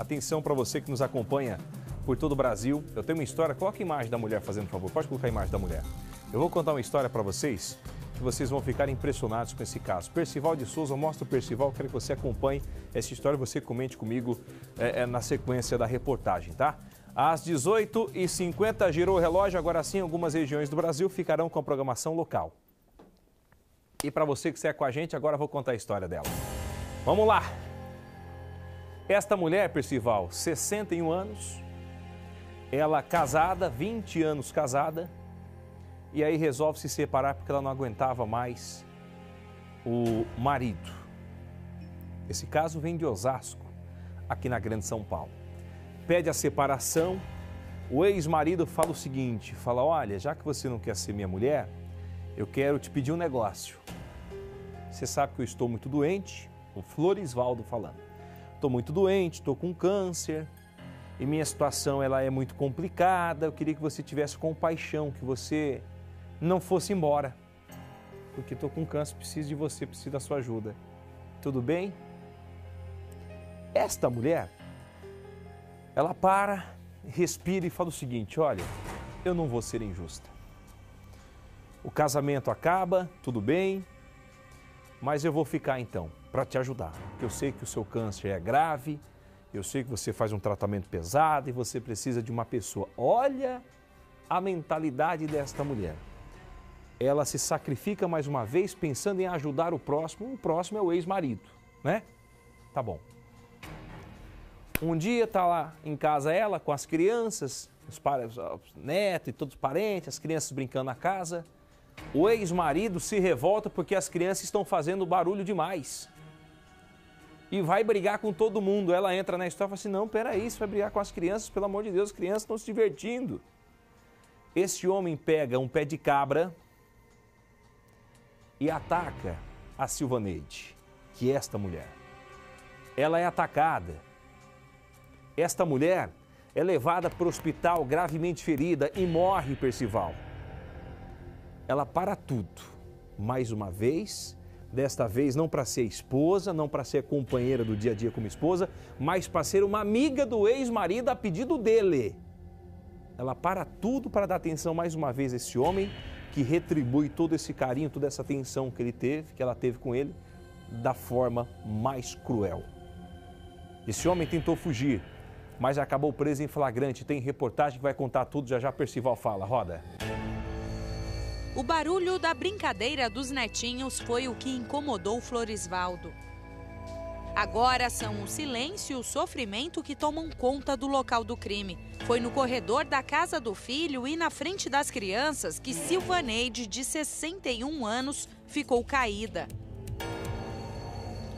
Atenção para você que nos acompanha por todo o Brasil. Eu tenho uma história, coloca a imagem da mulher fazendo favor, pode colocar a imagem da mulher. Eu vou contar uma história para vocês, que vocês vão ficar impressionados com esse caso. Percival de Souza, mostra o Percival, quero que você acompanhe essa história, você comente comigo na sequência da reportagem, tá? Às 18h50 girou o relógio, agora sim algumas regiões do Brasil ficarão com a programação local. E para você que está com a gente, agora eu vou contar a história dela. Vamos lá! Esta mulher, Percival, 61 anos, ela casada, 20 anos casada, e aí resolve se separar porque ela não aguentava mais o marido. Esse caso vem de Osasco, aqui na Grande São Paulo. Pede a separação, o ex-marido fala o seguinte, fala, olha, já que você não quer ser minha mulher, eu quero te pedir um negócio. Você sabe que eu estou muito doente, o Florisvaldo falando. Estou muito doente, estou com câncer e minha situação ela é muito complicada. Eu queria que você tivesse compaixão, que você não fosse embora. Porque estou com câncer, preciso de você, preciso da sua ajuda. Tudo bem? Esta mulher, ela para, respira e fala o seguinte, olha, eu não vou ser injusta. O casamento acaba, tudo bem, mas eu vou ficar então, para te ajudar. Porque eu sei que o seu câncer é grave, eu sei que você faz um tratamento pesado e você precisa de uma pessoa. Olha a mentalidade desta mulher. Ela se sacrifica mais uma vez pensando em ajudar o próximo é o ex-marido, né? Tá bom. Um dia tá lá em casa ela com as crianças, os netos e todos os parentes, as crianças brincando na casa. O ex-marido se revolta porque as crianças estão fazendo barulho demais. E vai brigar com todo mundo. Ela entra na história e fala assim, não, peraí, você vai brigar com as crianças, pelo amor de Deus, as crianças estão se divertindo. Esse homem pega um pé de cabra e ataca a Silvaneide, que é esta mulher. Ela é atacada. Esta mulher é levada para o hospital gravemente ferida e morre, Percival. Ela para tudo, mais uma vez, desta vez não para ser esposa, não para ser companheira do dia a dia como esposa, mas para ser uma amiga do ex-marido a pedido dele. Ela para tudo para dar atenção mais uma vez a esse homem que retribui todo esse carinho, toda essa atenção que ele teve, que ela teve com ele, da forma mais cruel. Esse homem tentou fugir, mas acabou preso em flagrante. Tem reportagem que vai contar tudo, já já Percival fala. Roda. O barulho da brincadeira dos netinhos foi o que incomodou Florisvaldo. Agora são o silêncio e o sofrimento que tomam conta do local do crime. Foi no corredor da casa do filho e na frente das crianças que Silvaneide, de 61 anos, ficou caída.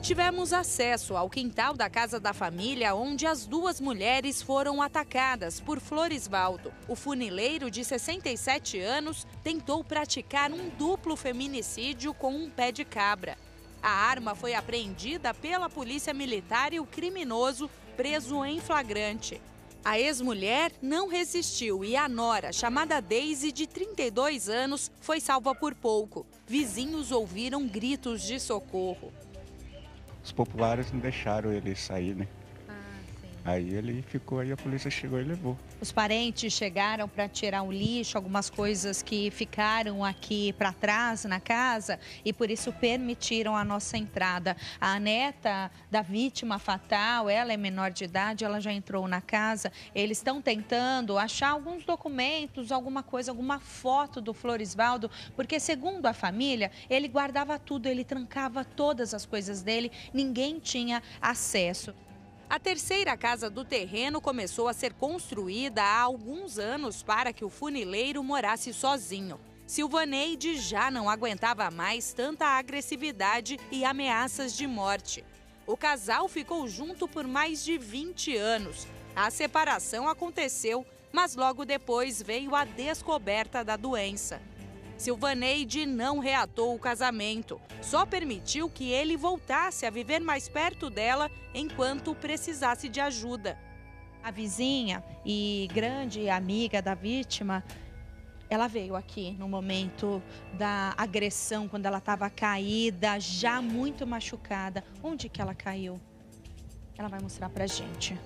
Tivemos acesso ao quintal da casa da família, onde as duas mulheres foram atacadas por Florisvaldo. O funileiro, de 67 anos, tentou praticar um duplo feminicídio com um pé de cabra. A arma foi apreendida pela polícia militar e o criminoso preso em flagrante. A ex-mulher não resistiu e a nora, chamada Deise, de 32 anos, foi salva por pouco. Vizinhos ouviram gritos de socorro. Os populares não deixaram ele sair, né? Sim. Aí ele ficou, aí a polícia chegou e levou. Os parentes chegaram para tirar o lixo, algumas coisas que ficaram aqui para trás na casa e por isso permitiram a nossa entrada. A neta da vítima fatal, ela é menor de idade, ela já entrou na casa. Eles estão tentando achar alguns documentos, alguma coisa, alguma foto do Florisvaldo, porque segundo a família, ele guardava tudo, ele trancava todas as coisas dele, ninguém tinha acesso. A terceira casa do terreno começou a ser construída há alguns anos para que o funileiro morasse sozinho. Silvaneide já não aguentava mais tanta agressividade e ameaças de morte. O casal ficou junto por mais de 20 anos. A separação aconteceu, mas logo depois veio a descoberta da doença. Silvaneide não reatou o casamento, só permitiu que ele voltasse a viver mais perto dela enquanto precisasse de ajuda. A vizinha e grande amiga da vítima, ela veio aqui no momento da agressão, quando ela estava caída, já muito machucada. Onde que ela caiu? Ela vai mostrar pra gente.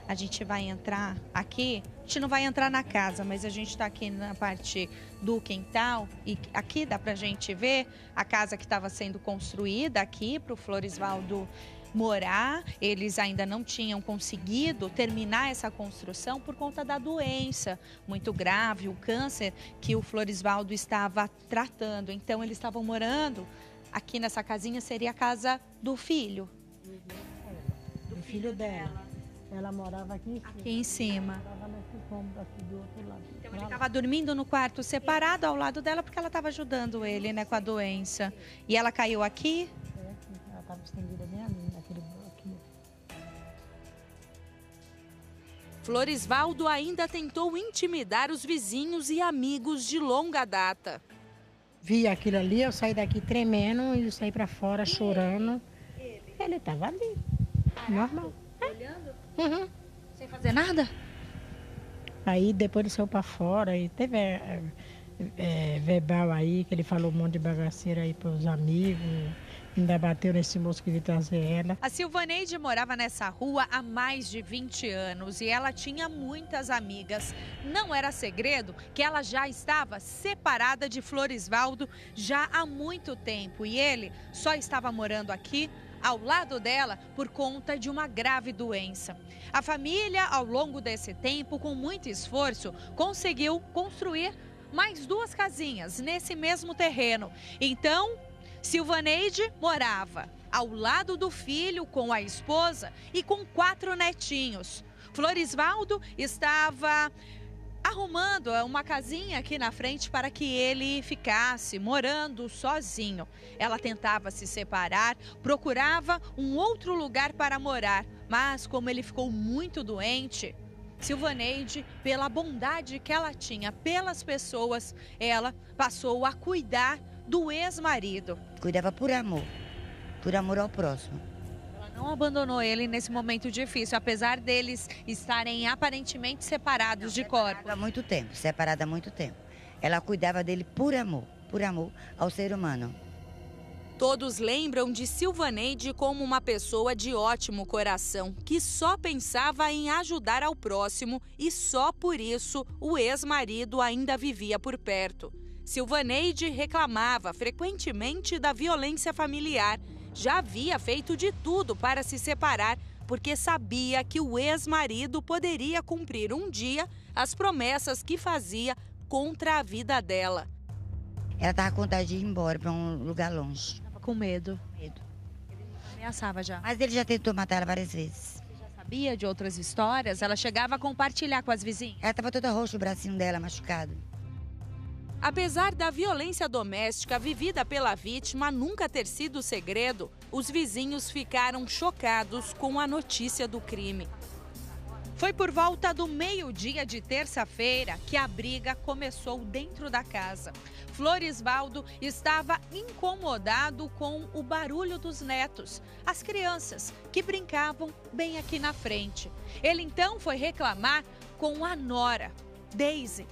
A gente vai entrar aqui, a gente não vai entrar na casa, mas a gente está aqui na parte do quintal e aqui dá pra gente ver a casa que estava sendo construída aqui para o Floresvaldo morar. Eles ainda não tinham conseguido terminar essa construção por conta da doença muito grave, o câncer que o Floresvaldo estava tratando. Então eles estavam morando aqui nessa casinha, seria a casa do filho. Do filho dela. Ela morava aqui em cima. Aqui em cima. Morava nesse cômodo aqui do outro lado. Então ele estava dormindo no quarto separado ao lado dela porque ela estava ajudando ele, né, com a doença. E ela caiu aqui? É aqui. Ela estava estendida bem ali, naquele bloco aqui. Floresvaldo ainda tentou intimidar os vizinhos e amigos de longa data. Vi aquilo ali, eu saí daqui tremendo e saí para fora chorando. Ele estava ali, normal. Olhando? Uhum. Sem fazer nada? Aí depois ele saiu para fora e teve verbal aí, que ele falou um monte de bagaceira aí para os amigos. Ainda bateu nesse moço que veio trazer ela. A Silvaneide morava nessa rua há mais de 20 anos e ela tinha muitas amigas. Não era segredo que ela já estava separada de Floresvaldo já há muito tempo e ele só estava morando aqui ao lado dela por conta de uma grave doença. A família, ao longo desse tempo, com muito esforço, conseguiu construir mais 2 casinhas nesse mesmo terreno. Então, Silvaneide morava ao lado do filho, com a esposa e com 4 netinhos. Floresvaldo estava arrumando uma casinha aqui na frente para que ele ficasse morando sozinho. Ela tentava se separar, procurava um outro lugar para morar, mas como ele ficou muito doente, Silvaneide, pela bondade que ela tinha pelas pessoas, ela passou a cuidar do ex-marido. Cuidava por amor ao próximo. Ela não abandonou ele nesse momento difícil, apesar deles estarem aparentemente separados de corpo. Há muito tempo, separada há muito tempo. Ela cuidava dele por amor ao ser humano. Todos lembram de Silvaneide como uma pessoa de ótimo coração, que só pensava em ajudar ao próximo e só por isso o ex-marido ainda vivia por perto. Silvaneide reclamava frequentemente da violência familiar. Já havia feito de tudo para se separar, porque sabia que o ex-marido poderia cumprir um dia as promessas que fazia contra a vida dela. Ela estava com vontade de ir embora para um lugar longe. Estava com medo. Medo. Ele ameaçava já. Mas ele já tentou matar ela várias vezes. Você já sabia de outras histórias? Ela chegava a compartilhar com as vizinhas? Ela estava toda roxa, o bracinho dela machucado. Apesar da violência doméstica vivida pela vítima nunca ter sido segredo, os vizinhos ficaram chocados com a notícia do crime. Foi por volta do meio-dia de terça-feira que a briga começou dentro da casa. Floresvaldo estava incomodado com o barulho dos netos, as crianças que brincavam bem aqui na frente. Ele então foi reclamar com a nora, Daisy.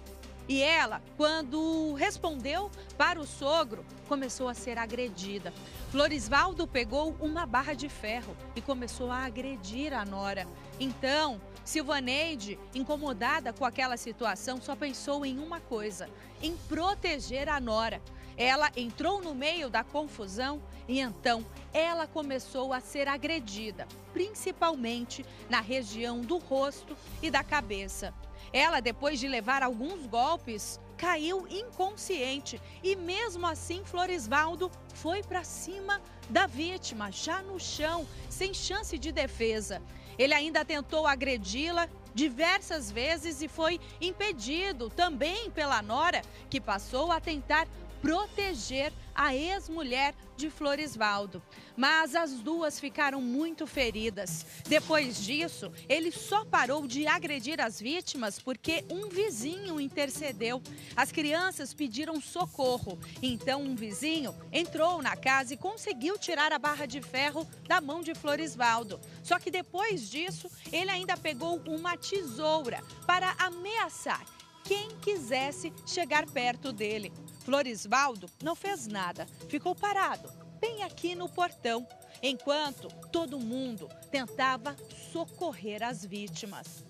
E ela, quando respondeu para o sogro, começou a ser agredida. Floresvaldo pegou uma barra de ferro e começou a agredir a nora. Então, Silvaneide, incomodada com aquela situação, só pensou em uma coisa: em proteger a nora. Ela entrou no meio da confusão e então ela começou a ser agredida, principalmente na região do rosto e da cabeça. Ela, depois de levar alguns golpes, caiu inconsciente e mesmo assim Floresvaldo foi para cima da vítima, já no chão, sem chance de defesa. Ele ainda tentou agredi-la diversas vezes e foi impedido também pela nora, que passou a tentar proteger a ex-mulher de Floresvaldo. Mas as duas ficaram muito feridas. Depois disso, ele só parou de agredir as vítimas porque um vizinho intercedeu. As crianças pediram socorro. Então, um vizinho entrou na casa e conseguiu tirar a barra de ferro da mão de Floresvaldo. Só que depois disso, ele ainda pegou uma tesoura para ameaçar quem quisesse chegar perto dele. Floresvaldo não fez nada, ficou parado, bem aqui no portão. enquanto todo mundo tentava socorrer as vítimas.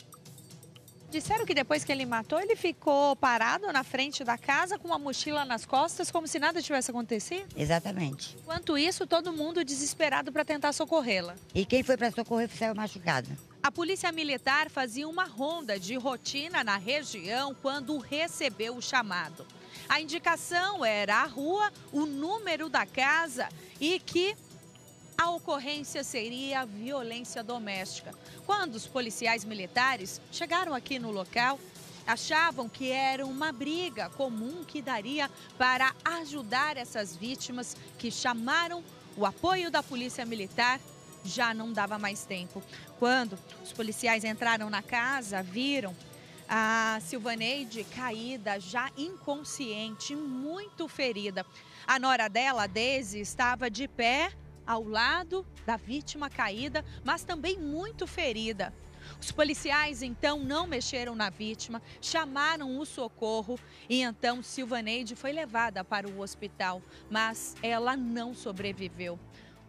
Disseram que depois que ele matou, ele ficou parado na frente da casa com uma mochila nas costas, como se nada tivesse acontecido? Exatamente. Enquanto isso, todo mundo desesperado para tentar socorrê-la. E quem foi para socorrer saiu machucado. A polícia militar fazia uma ronda de rotina na região quando recebeu o chamado. A indicação era a rua, o número da casa e que a ocorrência seria violência doméstica. Quando os policiais militares chegaram aqui no local, achavam que era uma briga comum que daria para ajudar essas vítimas que chamaram o apoio da polícia militar. Já não dava mais tempo. Quando os policiais entraram na casa, viram a Silvaneide caída, já inconsciente, muito ferida. A nora dela, a Deise, estava de pé ao lado da vítima caída, mas também muito ferida. Os policiais, então, não mexeram na vítima, chamaram o socorro e, então, Silvaneide foi levada para o hospital, mas ela não sobreviveu.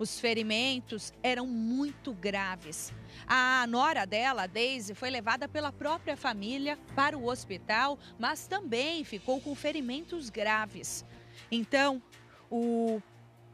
Os ferimentos eram muito graves. A nora dela, a Deise, foi levada pela própria família para o hospital, mas também ficou com ferimentos graves. Então, o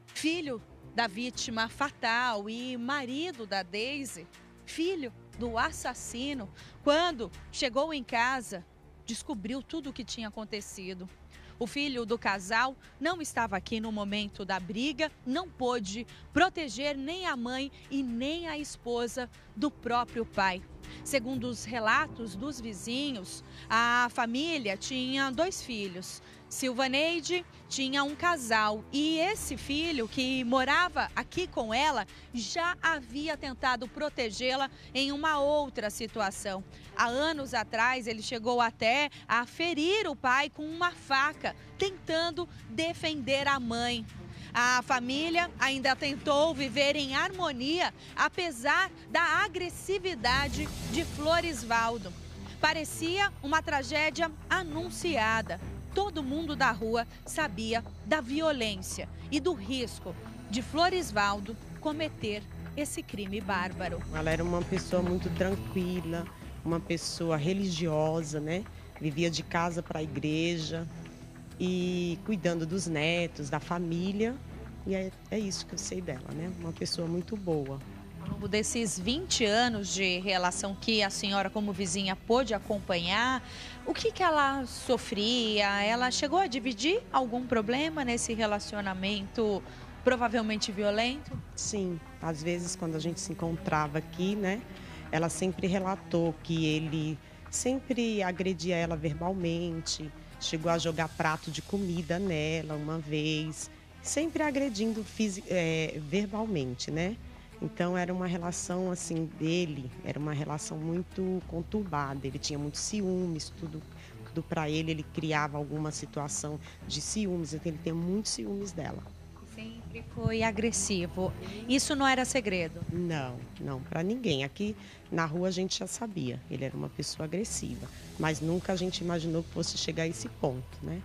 filho da vítima fatal e marido da Deise, filho do assassino, quando chegou em casa, descobriu tudo o que tinha acontecido. O filho do casal não estava aqui no momento da briga, não pôde proteger nem a mãe e nem a esposa do próprio pai. Segundo os relatos dos vizinhos, a família tinha 2 filhos. Silvaneide tinha um casal e esse filho que morava aqui com ela já havia tentado protegê-la em uma outra situação. Há anos atrás ele chegou até a ferir o pai com uma faca, tentando defender a mãe. A família ainda tentou viver em harmonia, apesar da agressividade de Florisvaldo. Parecia uma tragédia anunciada. Todo mundo da rua sabia da violência e do risco de Florisvaldo cometer esse crime bárbaro. Ela era uma pessoa muito tranquila, uma pessoa religiosa, né? Vivia de casa para a igreja e cuidando dos netos, da família. E é isso que eu sei dela, né? Uma pessoa muito boa. Ao longo desses 20 anos de relação que a senhora, como vizinha, pôde acompanhar, o que ela sofria? Ela chegou a dividir algum problema nesse relacionamento provavelmente violento? Sim, às vezes quando a gente se encontrava aqui, né? Ela sempre relatou que ele sempre agredia ela verbalmente, chegou a jogar prato de comida nela uma vez, sempre agredindo verbalmente, né? Então era uma relação assim dele, era uma relação muito conturbada, ele tinha muitos ciúmes, tudo para ele criava alguma situação de ciúmes, então ele tem muitos ciúmes dela. Sempre foi agressivo. Isso não era segredo? Não, para ninguém. Aqui na rua a gente já sabia, ele era uma pessoa agressiva, mas nunca a gente imaginou que fosse chegar a esse ponto, né?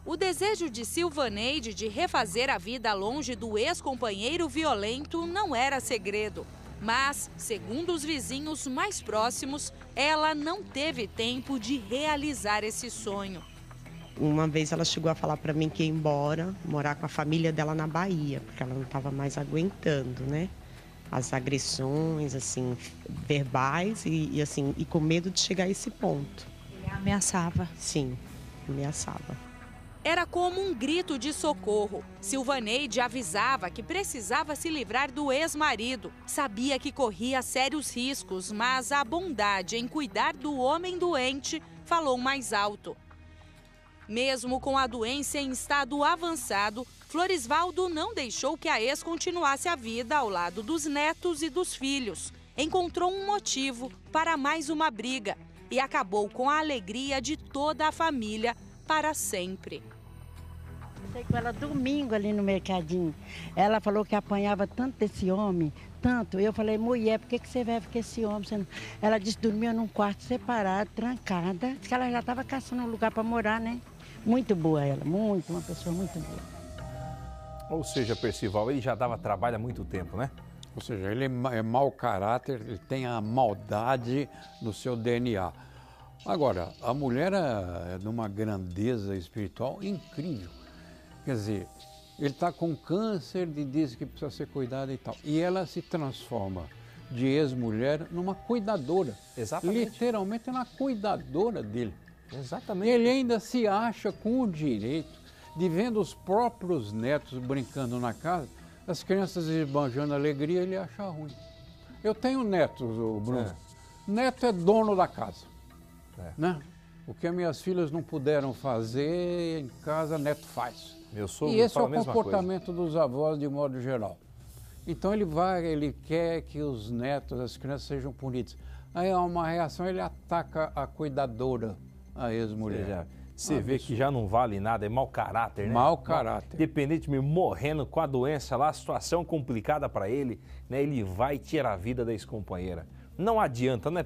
O desejo de Silvaneide de refazer a vida longe do ex-companheiro violento não era segredo. Mas, segundo os vizinhos mais próximos, ela não teve tempo de realizar esse sonho. Uma vez ela chegou a falar para mim que ia embora, morar com a família dela na Bahia, porque ela não estava mais aguentando, né? As agressões, assim, verbais e com medo de chegar a esse ponto. Ele ameaçava? Sim, ameaçava. Era como um grito de socorro. Silvaneide avisava que precisava se livrar do ex-marido. Sabia que corria sérios riscos, mas a bondade em cuidar do homem doente falou mais alto. Mesmo com a doença em estado avançado, Florisvaldo não deixou que a ex continuasse a vida ao lado dos netos e dos filhos. Encontrou um motivo para mais uma briga e acabou com a alegria de toda a família para sempre. Sei com ela domingo ali no mercadinho. Ela falou que apanhava tanto desse homem, tanto. Eu falei, mulher, por que você vai com esse homem? Você não... Ela disse que dormia num quarto separado, trancada. Diz que ela já estava caçando um lugar para morar, né? Muito boa ela, uma pessoa muito boa. Ou seja, Percival, ele já dava trabalho há muito tempo, né? Ou seja, ele é mau caráter, ele tem a maldade no seu DNA. Agora, a mulher é de uma grandeza espiritual incrível. Quer dizer, ele está com câncer e diz que precisa ser cuidado e tal. E ela se transforma de ex-mulher numa cuidadora. Exatamente. Literalmente na cuidadora dele. Exatamente. Ele ainda se acha com o direito de, vendo os próprios netos brincando na casa, as crianças esbanjando alegria, ele acha ruim. Eu tenho netos, Bruno. Neto é dono da casa. Né? O que as minhas filhas não puderam fazer, em casa, neto faz. Meu sogro E esse é fala o a mesma comportamento coisa. dos avós de modo geral. Então ele quer que os netos, as crianças sejam punidos. Aí há uma reação, ele ataca a cuidadora, a ex-mulher. Você vê que já não vale nada, é mau caráter, né? Mau caráter. Independente de morrendo com a doença lá, a situação complicada para ele, né? Ele vai tirar a vida da ex-companheira. Não adianta, né?